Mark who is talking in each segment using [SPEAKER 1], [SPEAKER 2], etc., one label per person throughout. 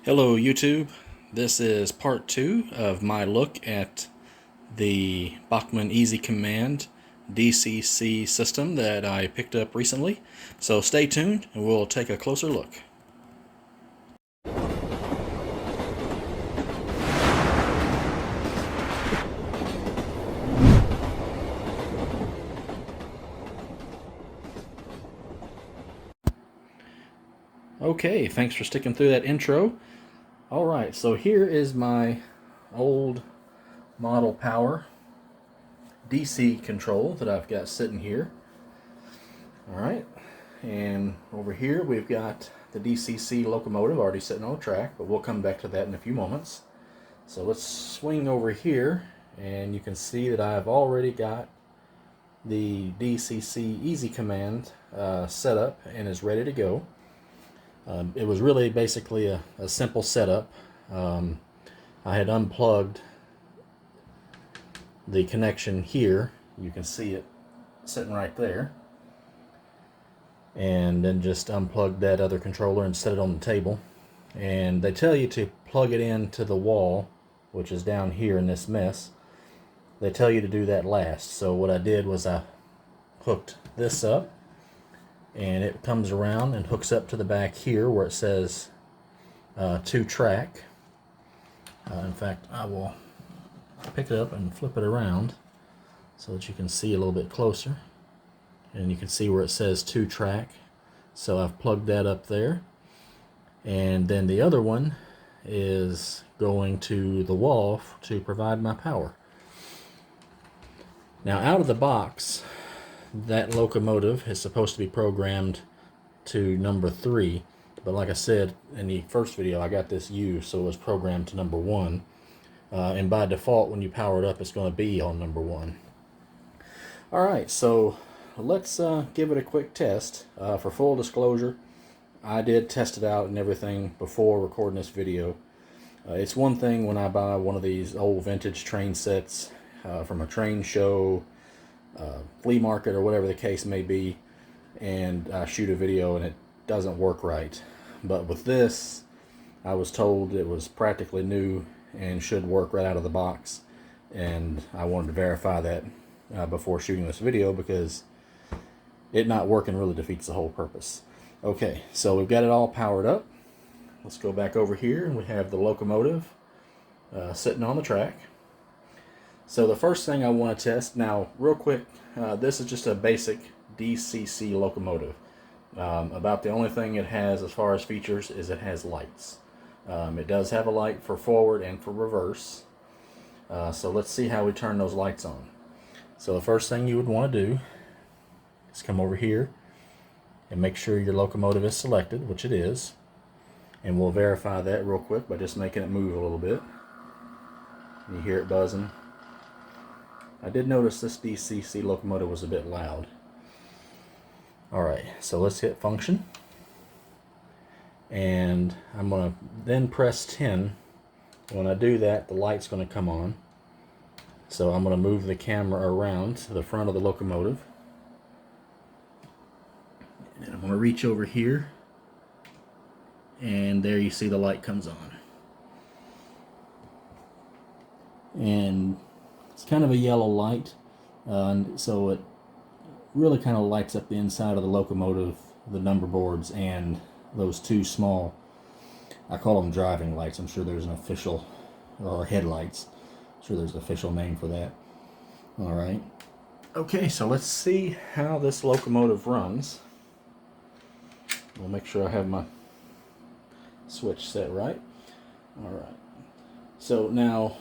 [SPEAKER 1] Hello YouTube, this is part 2 of my look at the Bachmann E-Z Command DCC system that I picked up recently. So stay tuned and we'll take a closer look. Okay, thanks for sticking through that intro. Alright, so here is my old model power DC control that I've got sitting here. Alright, and over here we've got the DCC Locomotive already sitting on the track, but we'll come back to that in a few moments. So let's swing over here, and you can see that I've already got the DCC E-Z Command set up and is ready to go. It was really basically a simple setup. I had unplugged the connection here. You can see it sitting right there. And then just unplugged that other controller and set it on the table. And they tell you to plug it into the wall, which is down here in this mess. They tell you to do that last. So what I did was I hooked this up, and it comes around and hooks up to the back here where it says 2-track. In fact, I will pick it up and flip it around so that you can see a little bit closer, and you can see where it says 2-track. So I've plugged that up there, and then the other one is going to the wall to provide my power. Now, out of the box, that locomotive is supposed to be programmed to number 3, but like I said in the first video, I got this U, so it was programmed to number 1, and by default when you power it up it's going to be on number 1. Alright, so let's give it a quick test. For full disclosure, I did test it out and everything before recording this video. It's one thing when I buy one of these old vintage train sets from a train show, flea market, or whatever the case may be, and I shoot a video and it doesn't work right. But with this, I was told it was practically new and should work right out of the box, and I wanted to verify that before shooting this video, because it not working really defeats the whole purpose. Okay, so we've got it all powered up. Let's go back over here, and we have the locomotive sitting on the track. So the first thing I want to test, now real quick, this is just a basic DCC locomotive. About the only thing it has as far as features is it has lights. It does have a light for forward and for reverse. So let's see how we turn those lights on. So the first thing you would want to do is come over here and make sure your locomotive is selected, which it is. And we'll verify that real quick by just making it move a little bit. You hear it buzzing. I did notice this DCC locomotive was a bit loud. Alright, so let's hit function. And I'm going to then press 10. When I do that, the light's going to come on. So I'm going to move the camera around to the front of the locomotive. And I'm going to reach over here. And there you see the light comes on. And it's kind of a yellow light, and so it really kind of lights up the inside of the locomotive, the number boards, and those two small, I call them driving lights. I'm sure there's an official, or headlights. I'm sure there's an official name for that. Alright. Okay, so let's see how this locomotive runs. We'll make sure I have my switch set right. Alright. So now,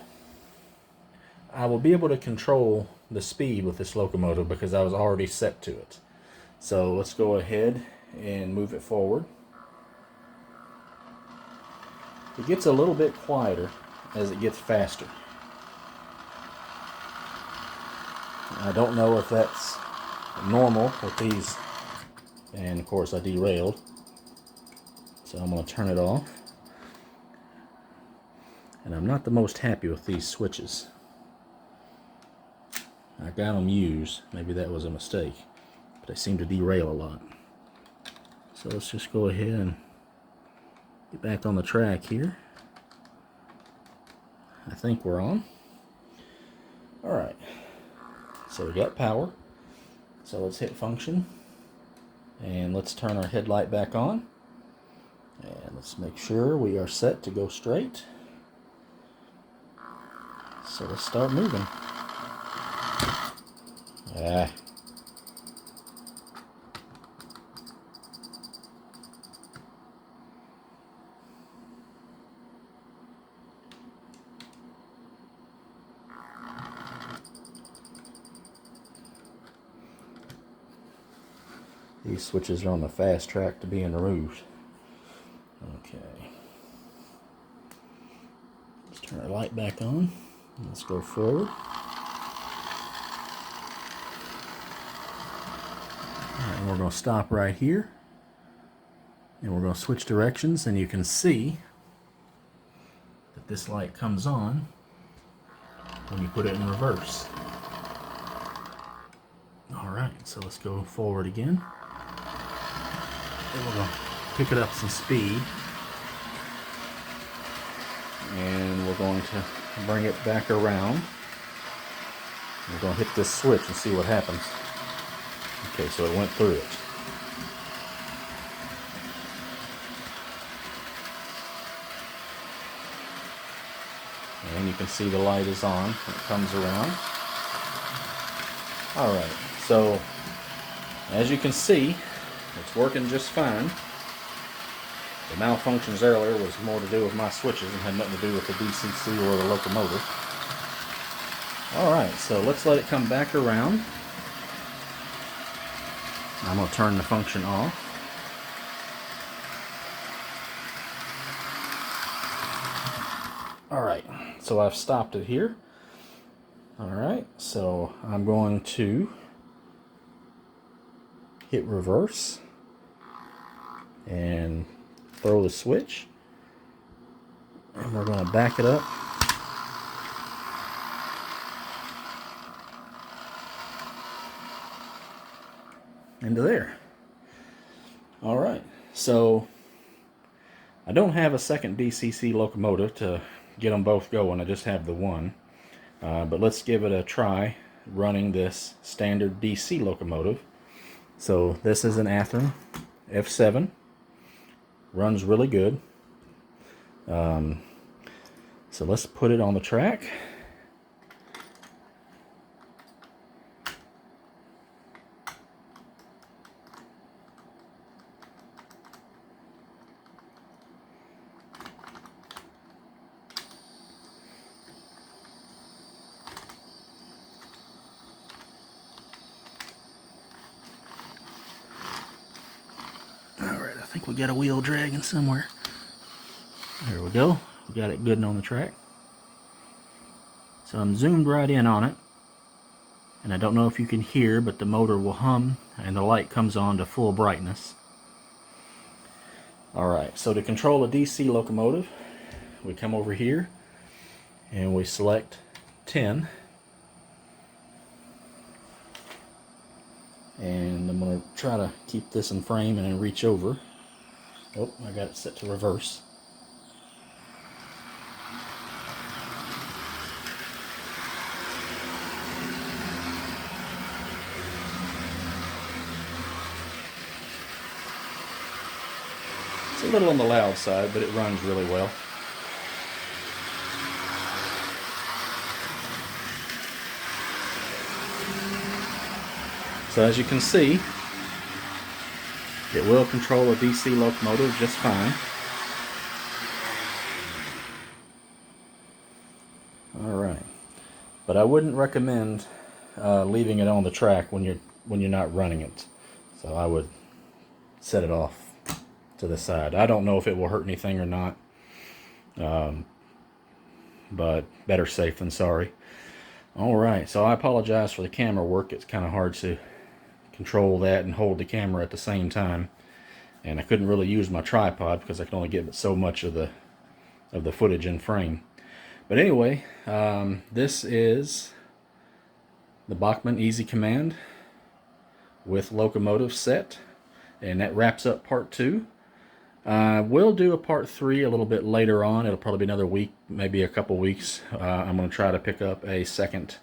[SPEAKER 1] I will be able to control the speed with this locomotive because I was already set to it. So let's go ahead and move it forward. It gets a little bit quieter as it gets faster. I don't know if that's normal with these, and of course I derailed. So I'm going to turn it off. And I'm not the most happy with these switches. I got them used, maybe that was a mistake, but they seem to derail a lot. So let's just go ahead and Get back on the track here. I think we're on. Alright, so we got power. So let's hit function. And let's turn our headlight back on. And let's make sure we are set to go straight. So let's start moving. These switches are on the fast track to being removed. Okay. Let's turn our light back on. Let's go forward. Alright, and we're going to stop right here. And we're going to switch directions, and you can see that this light comes on when you put it in reverse. Alright, so let's go forward again. And we're going to pick it up some speed. And we're going to bring it back around. We're going to hit this switch and see what happens. Okay, so it went through it. And you can see the light is on. It comes around. Alright, so as you can see, it's working just fine. The malfunctions earlier was more to do with my switches and had nothing to do with the DCC or the locomotive. Alright, so let's let it come back around. I'm going to turn the function off. Alright, so I've stopped it here. Alright, so I'm going to hit reverse and throw the switch, and we're going to back it up into there. Alright, so I don't have a second DCC locomotive to get them both going. I just have the one. But let's give it a try running this standard DC locomotive. So this is an Athearn F7. Runs really good. So let's put it on the track. Alright, I think we got a wheel dragging somewhere. There we go. We got it good and on the track. So I'm zoomed right in on it. And I don't know if you can hear, but the motor will hum and the light comes on to full brightness. Alright, so to control a DC locomotive, we come over here and we select 10. And I'm going to try to keep this in frame and then reach over. Oh, I got it set to reverse. It's a little on the loud side, but it runs really well. So as you can see, it will control a DC locomotive just fine. Alright, but I wouldn't recommend leaving it on the track when you're not running it. So I would set it off to the side. I don't know if it will hurt anything or not, but better safe than sorry. Alright, so I apologize for the camera work. It's kind of hard to control that and hold the camera at the same time, and I couldn't really use my tripod because I can only get so much of the footage in frame. But anyway, this is the Bachmann E-Z Command with locomotive set, and that wraps up part 2 We'll do a part 3 a little bit later on. It'll probably be another week, maybe a couple weeks. I'm going to try to pick up a second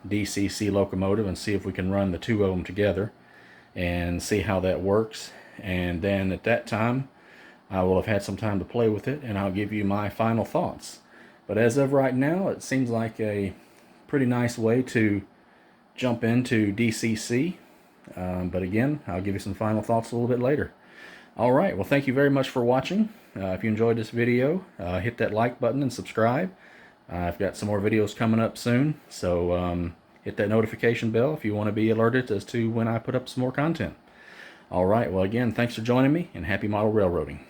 [SPEAKER 1] DCC locomotive and see if we can run the two of them together and see how that works. And then at that time, I will have had some time to play with it, and I'll give you my final thoughts. But as of right now, it seems like a pretty nice way to jump into DCC. But again, I'll give you some final thoughts a little bit later. All right, well, thank you very much for watching. If you enjoyed this video, hit that like button and subscribe. I've got some more videos coming up soon, so hit that notification bell if you want to be alerted as to when I put up some more content. All right, well, again, thanks for joining me, and happy model railroading.